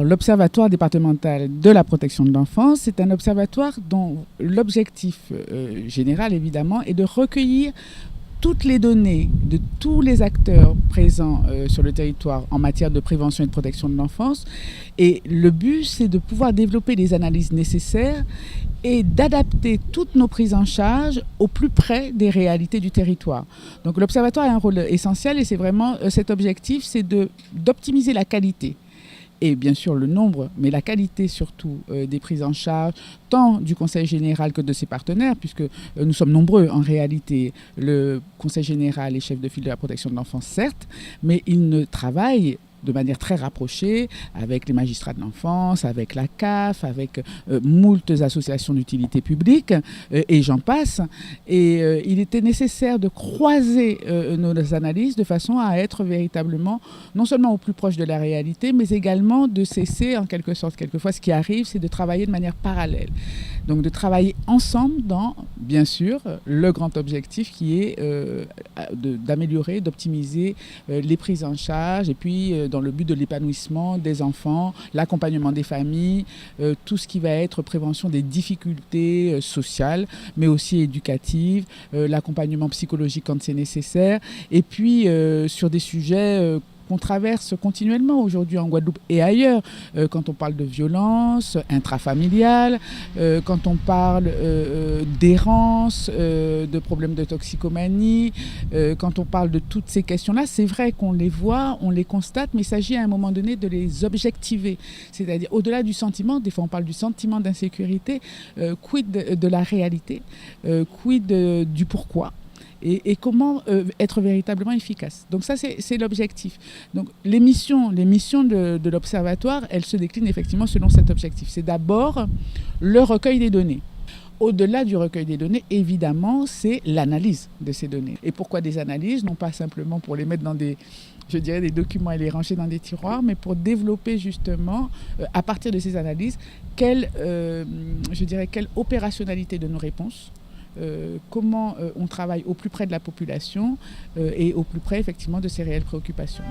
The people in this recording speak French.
L'Observatoire départemental de la protection de l'enfance, c'est un observatoire dont l'objectif général, évidemment, est de recueillir toutes les données de tous les acteurs présents sur le territoire en matière de prévention et de protection de l'enfance. Et le but, c'est de pouvoir développer les analyses nécessaires et d'adapter toutes nos prises en charge au plus près des réalités du territoire. Donc l'Observatoire a un rôle essentiel et c'est vraiment cet objectif, c'est d'optimiser la qualité. Et bien sûr le nombre, mais la qualité surtout des prises en charge, tant du Conseil général que de ses partenaires, puisque nous sommes nombreux en réalité. Le Conseil général est chef de file de la protection de l'enfance, certes, mais il ne travaille de manière très rapprochée avec les magistrats de l'enfance, avec la CAF, avec moultes associations d'utilité publique, et j'en passe. Et il était nécessaire de croiser nos analyses de façon à être véritablement, non seulement au plus proche de la réalité, mais également de cesser, en quelque sorte, quelquefois, ce qui arrive, c'est de travailler de manière parallèle. Donc de travailler ensemble dans, bien sûr, le grand objectif qui est d'améliorer, d'optimiser les prises en charge, et puis dans le but de l'épanouissement des enfants, l'accompagnement des familles, tout ce qui va être prévention des difficultés sociales, mais aussi éducatives, l'accompagnement psychologique quand c'est nécessaire, et puis sur des sujets qu'on traverse continuellement aujourd'hui en Guadeloupe et ailleurs, quand on parle de violence intrafamiliale, quand on parle d'errance, de problèmes de toxicomanie, quand on parle de toutes ces questions-là, c'est vrai qu'on les voit, on les constate, mais il s'agit à un moment donné de les objectiver. C'est-à-dire, au-delà du sentiment, des fois on parle du sentiment d'insécurité, quid de la réalité, quid du pourquoi. Et comment être véritablement efficace. Donc ça, c'est l'objectif. Donc les missions de l'Observatoire, elles se déclinent effectivement selon cet objectif. C'est d'abord le recueil des données. Au-delà du recueil des données, évidemment, c'est l'analyse de ces données. Et pourquoi des analyses? Non pas simplement pour les mettre dans des documents et les ranger dans des tiroirs, mais pour développer justement, à partir de ces analyses, quelle opérationnalité de nos réponses, comment on travaille au plus près de la population et au plus près effectivement de ses réelles préoccupations.